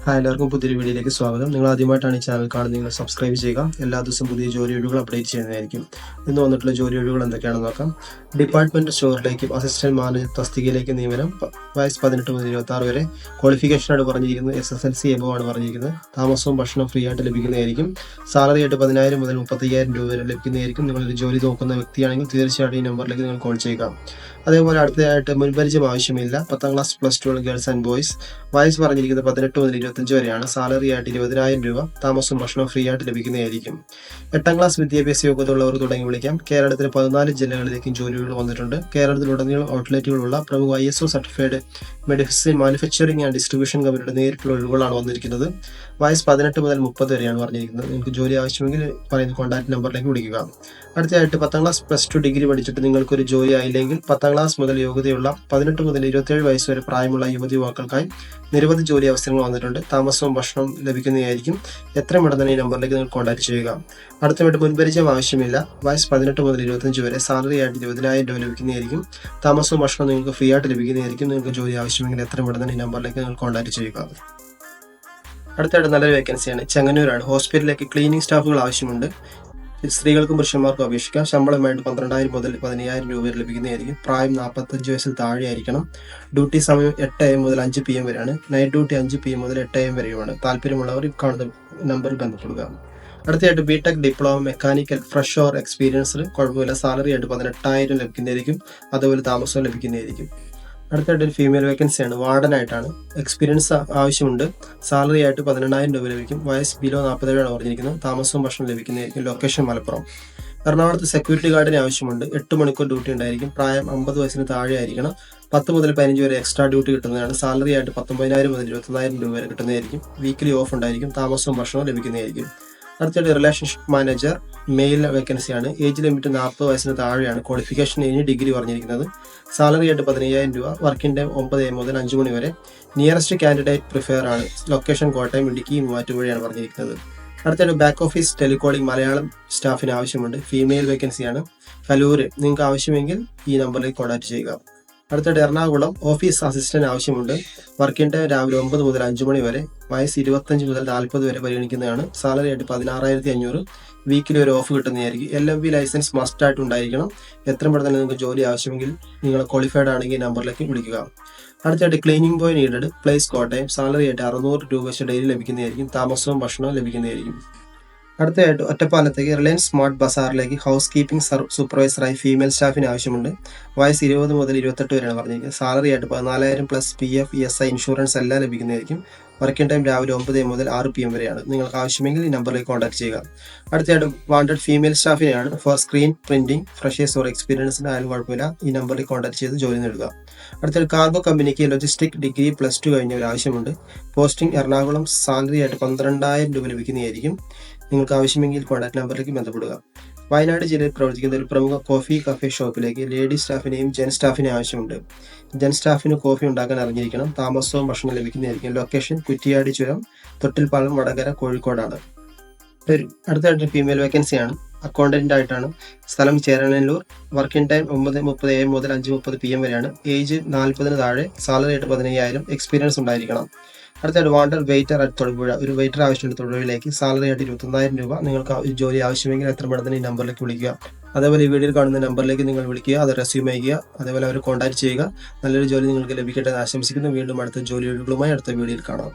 Hi, എല്ലാവർക്കും പുതിയൊരു വീഡിയോയിലേക്ക് സ്വാഗതം. നിങ്ങൾ ആദ്യമായിട്ടാണ് ഈ ചാനൽ കാണുന്നത്, നിങ്ങൾ സബ്സ്ക്രൈബ് ചെയ്യുക. എല്ലാ ദിവസവും പുതിയ ജോലി ഒഴിവുകൾ അപ്ഡേറ്റ് ചെയ്യുന്നതായിരിക്കും. ഇന്ന് വന്നിട്ടുള്ള ജോലി ഒഴിവുകൾ എന്തൊക്കെയാണെന്ന് നോക്കാം. ഡിപ്പാർട്ട്മെന്റ് സ്റ്റോറിലേക്കും അസിസ്റ്റന്റ് മാനേജർ തസ്തികയിലേക്ക് നിയമനം. വയസ്സ് 18 മുതൽ 26 വരെ. ക്വാളിഫിക്കേഷനാണ് പറഞ്ഞിരിക്കുന്നത് SSLC എബോവ് ആണ് പറഞ്ഞിരിക്കുന്നത്. താമസവും ഭക്ഷണവും ഫ്രീ ആയിട്ട് ലഭിക്കുന്നതായിരിക്കും. സാലറി ആയിട്ട് 10,000 മുതൽ 35,000 രൂപ വരെ ലഭിക്കുന്നതായിരിക്കും. നിങ്ങളൊരു ജോലി നോക്കുന്ന വ്യക്തിയാണെങ്കിൽ തീർച്ചയായിട്ടും ഈ നമ്പറിലേക്ക് നിങ്ങൾ കോൾ ചെയ്യുക. അതേപോലെ അടുത്തതായിട്ട് മുൻപരിചയം ആവശ്യമില്ല. 10ാം ക്ലാസ് +2 ഗേൾസ് ആൻഡ് ബോയ്സ്. വയസ്സ് പറഞ്ഞിരിക്കുന്നത് 18 മുതൽ 25 വരെയാണ്. സാലറി ആയിട്ട് 20,000 രൂപ. താമസവും ഭക്ഷണവും ഫ്രീ ആയിട്ട് ലഭിക്കുന്നതായിരിക്കും. 8ാം ക്ലാസ് വിദ്യാഭ്യാസ യോഗ്യത ഉള്ളവർ തുടങ്ങി വിളിക്കാം. കേരളത്തിൽ 14 ജില്ലകളിലേക്കും ജോലികൾ വന്നിട്ടുണ്ട്. കേരളത്തിലുടനീളം ഔട്ട്ലെറ്റുകളുള്ള പ്രമുഖ ISO certified medicine manufacturing and distribution കമ്പനിയുടെ നേരിട്ടുള്ള ഒഴിവുകളാണ് വന്നിരിക്കുന്നത്. വയസ്സ് 18 മുതൽ 30 വരെയാണ് പറഞ്ഞിരിക്കുന്നത്. നിങ്ങൾക്ക് ജോലി ആവശ്യമെങ്കിൽ പറയുന്ന കോൺടാക്ട് നമ്പറിലേക്ക് വിളിക്കുക. അടുത്തതായിട്ട് 10ാം ക്ലാസ് +2 ഡിഗ്രി പഠിച്ചിട്ട് നിങ്ങൾക്കൊരു ജോലി ആയില്ലെങ്കിൽ 10ാം ക്ലാസ് മുതൽ യോഗ്യതയുള്ള 18 മുതൽ 27 വയസ്സ് വരെ പ്രായമുള്ള യുവതി യുവാക്കൾക്കായി നിരവധി ജോലി അവസരങ്ങൾ വന്നിട്ടുണ്ട്. താമസവും ഭക്ഷണവും ലഭിക്കുന്നതായിരിക്കും. എത്രയും പെട്ടെന്ന് തന്നെ ഈ നമ്പറിലേക്ക് നിങ്ങൾ കോൺടാക്ട് ചെയ്യുക. അടുത്തതായിട്ട് മുൻപരിചയം ആവശ്യമില്ല. വയസ്സ് 18 മുതൽ 25 വരെ. സാലറി ആയിട്ട് 20,000 രൂപ ലഭിക്കുന്നതായിരിക്കും. താമസവും ഭക്ഷണവും നിങ്ങൾക്ക് ഫ്രീ ആയിട്ട് ലഭിക്കുന്നതായിരിക്കും. നിങ്ങൾക്ക് ജോലി ആവശ്യമെങ്കിൽ എത്രയും പെട്ടെന്ന് ഈ നമ്പറിലേക്ക് നിങ്ങൾ കോൺടാക്ട് ചെയ്യുക. അടുത്തായിട്ട് നല്ലൊരു വേക്കൻസിയാണ്. ചെങ്ങന്നൂരാണ്. ഹോസ്പിറ്റലിലേക്ക് ക്ലീനിങ് സ്റ്റാഫുകൾ ആവശ്യമുണ്ട്. സ്ത്രീകൾക്കും പുരുഷന്മാർക്കും അപേക്ഷിക്കാം. ശമ്പളമായിട്ട് 12,000 മുതൽ 15,000 രൂപ വരെ ലഭിക്കുന്നതായിരിക്കും. പ്രായം 45 വയസ്സിൽ താഴെ ആയിരിക്കണം. ഡ്യൂട്ടി സമയം 8 AM മുതൽ 5 PM വരെയാണ്. നൈറ്റ് ഡ്യൂട്ടി 5 PM മുതൽ 8 AM വരെയുമാണ്. താല്പര്യമുള്ളവർ കാണുന്ന നമ്പറിൽ ബന്ധപ്പെടുക. അടുത്തതായിട്ട് BTech diploma mechanical fresh or experienced കുഴപ്പമില്ല. സാലറി ആയിട്ട് 18,000 ലഭിക്കുന്നതായിരിക്കും. അതുപോലെ താമസവും ലഭിക്കുന്നതായിരിക്കും. അടുത്തായിട്ട് ഒരു ഫീമെയിൽ വേക്കൻസിയാണ്. വാർഡനായിട്ടാണ്. എക്സ്പീരിയൻസ് ആവശ്യമുണ്ട്. സാലറി ആയിട്ട് 18,000 രൂപ ലഭിക്കും. വയസ്സ് ബിലോ 47 ആണ് പറഞ്ഞിരിക്കുന്നത്. താമസവും ഭക്ഷണം ലഭിക്കുന്നതായിരിക്കും. ലൊക്കേഷൻ മലപ്പുറം. എറണാകുളത്ത് സെക്യൂരിറ്റി ഗാർഡിന് ആവശ്യമുണ്ട്. 8 മണിക്കൂർ ഡ്യൂട്ടി ഉണ്ടായിരിക്കും. പ്രായം 50 വയസ്സിന് താഴെ ആയിരിക്കണം. 10 മുതൽ 15 വരെ എക്സ്ട്രാ ഡ്യൂട്ടി കിട്ടുന്നതാണ്. സാലറി ആയിട്ട് 19,000 മുതൽ 24,000 രൂപ വരെ കിട്ടുന്നതായിരിക്കും. വീക്കിലി ഓഫ് ഉണ്ടായിരിക്കും. താമസവും ഭക്ഷണവും ലഭിക്കുന്നതായിരിക്കും. അടുത്തതായിട്ട് റിലേഷൻഷിപ്പ് മാനേജർ മെയിൽ വേക്കൻസിയാണ്. ഏജ് ലിമിറ്റ് 40 വയസ്സിന് താഴെയാണ്. ക്വാളിഫിക്കേഷൻ ഇനി ഡിഗ്രി പറഞ്ഞിരിക്കുന്നത്. സാലറി ആയിട്ട് 15,000 രൂപ. വർക്കിംഗ് ടൈം 9 AM മുതൽ 5 മണി വരെ. നിയറസ്റ്റ് കാൻഡിഡേറ്റ് പ്രിഫെയർ ആണ്. ലൊക്കേഷൻ കോട്ടയം, ഇടുക്കി, മൂവാറ്റുപുഴയാണ് പറഞ്ഞിരിക്കുന്നത്. അടുത്തൊരു ബാക്ക് ഓഫീസ് ടെലികോളിംഗ് മലയാളം സ്റ്റാഫിന് ആവശ്യമുണ്ട്. ഫീമെയിൽ വേക്കൻസിയാണ്. കലൂര്. നിങ്ങൾക്ക് ആവശ്യമെങ്കിൽ ഈ നമ്പറിലേക്ക് കോൺടാക്ട് ചെയ്യുക. അടുത്തായിട്ട് എറണാകുളം ഓഫീസ് അസിസ്റ്റന്റ് ആവശ്യമുണ്ട്. വർക്കിംഗ് ടൈം രാവിലെ 9 മുതൽ 5 മണി വരെ. വയസ്സ് 25 മുതൽ 40 വരെ പരിഗണിക്കുന്നതാണ്. സാലറി ആയിട്ട് 16,500. വീക്കിലി ഒരു ഓഫ് കിട്ടുന്നതായിരിക്കും. LMV ലൈസൻസ് മസ്റ്റ് ആയിട്ട് ഉണ്ടായിരിക്കണം. എത്രയും പെട്ടെന്ന് നിങ്ങൾക്ക് ജോലി ആവശ്യമെങ്കിൽ നിങ്ങൾ ക്വാളിഫൈഡ് ആണെങ്കിൽ നമ്പറിലേക്ക് വിളിക്കുക. അടുത്തായിട്ട് cleaning boy needed. Place Kottayam. Salary ആയിട്ട് 600 രൂപ വെച്ച് ഡെയിലി ലഭിക്കുന്നതായിരിക്കും. താമസവും ഭക്ഷണവും ലഭിക്കുന്നതായിരിക്കും. അടുത്തതായിട്ട് ഒറ്റപ്പാലത്തേക്ക് റിലയൻസ് സ്മാർട്ട് ബസാറിലേക്ക് ഹൗസ് കീപ്പിംഗ് സൂപ്പർവൈസറായി ഫീമെയിൽ സ്റ്റാഫിന് ആവശ്യമുണ്ട്. വയസ്സ് 20 മുതൽ 28 വരെയാണ് പറഞ്ഞിരിക്കുന്നത്. സാലറി ആയിട്ട് 14,000 പ്ലസ് PF ESI ഇൻഷുറൻസ് എല്ലാം ലഭിക്കുന്നതായിരിക്കും. വർക്കിംഗ് ടൈം രാവിലെ 9 മുതൽ 6 PM വരെയാണ്. നിങ്ങൾക്ക് ആവശ്യമെങ്കിൽ ഈ നമ്പറിലേക്ക് കോൺടാക്ട് ചെയ്യുക. അടുത്തതായിട്ട് വാണ്ടഡ് ഫീമെയിൽ സ്റ്റാഫിനെയാണ്. For screen printing freshers or എക്സ്പീരിയൻസിന് ആയാലും കുഴപ്പമില്ല. ഈ നമ്പറിൽ കോൺടാക്ട് ചെയ്ത് ജോലി നേടുക. അടുത്തതായിട്ട് കാർഗോ കമ്പനിക്ക് ലോജിസ്റ്റിക് ഡിഗ്രി +2 കഴിഞ്ഞവർ ആവശ്യമുണ്ട്. പോസ്റ്റിംഗ് എറണാകുളം. സാലറി ആയിട്ട് 12,000 രൂപ ലഭിക്കുന്നതായിരിക്കും. നിങ്ങൾക്ക് ആവശ്യമെങ്കിൽ കോൺടാക്ട് നമ്പറിലേക്ക് ബന്ധപ്പെടുക. വയനാട് ജില്ലയിൽ പ്രവർത്തിക്കുന്ന ഒരു പ്രമുഖ കോഫി കഫേ ഷോപ്പിലേക്ക് ലേഡി സ്റ്റാഫിനെയും ജെൻ സ്റ്റാഫിനെയും ആവശ്യമുണ്ട്. ജെൻ സ്റ്റാഫിന് കോഫി ഉണ്ടാക്കാൻ അറിഞ്ഞിരിക്കണം. താമസവും ഭക്ഷണം ലഭിക്കുന്നതായിരിക്കും. ലൊക്കേഷൻ കുറ്റിയാടി ചുരം, തൊട്ടിൽപ്പാലം, വടകര, കോഴിക്കോടാണ്. അടുത്തായിട്ട് ഫീമെയിൽ വേക്കൻസിയാണ്. അക്കൗണ്ടന്റ് ആയിട്ടാണ്. സ്ഥലം ചേരാനല്ലൂർ. വർക്കിംഗ് ടൈം 9:30 AM മുതൽ 5:30 PM വരെയാണ്. ഏജ് 40 താഴെ. സാലറി ആയിട്ട് 15,000. എക്സ്പീരിയൻസ് ഉണ്ടായിരിക്കണം. അടുത്തായിട്ട് വാണ്ടർ വെയിറ്റർ അറ്റ് തൊടുപുഴ. ഒരു വെയിറ്റർ ആവശ്യമുണ്ട് തൊടുപുഴയിലേക്ക്. സാലറി ആയിട്ട് 21,000 രൂപ. നിങ്ങൾക്ക് ഒരു ജോലി ആവശ്യമെങ്കിൽ എത്ര പെട്ടെന്ന് ഈ നമ്പറിലേക്ക് വിളിക്കുക. അതേപോലെ ഈ വീഡിയോയിൽ കാണുന്ന നമ്പറിലേക്ക് നിങ്ങൾ വിളിക്കുക. അത് റെസ്യൂം അയക്കുക. അതേപോലെ അവരെ കോൺടാക്ട് ചെയ്യുക. നല്ലൊരു ജോലി നിങ്ങൾക്ക് ലഭിക്കട്ടെ എന്ന് ആശംസിക്കുന്നു. വീണ്ടും അടുത്ത ജോലി ഒഴിവുകളുമായി അടുത്ത വീഡിയോയിൽ കാണാം.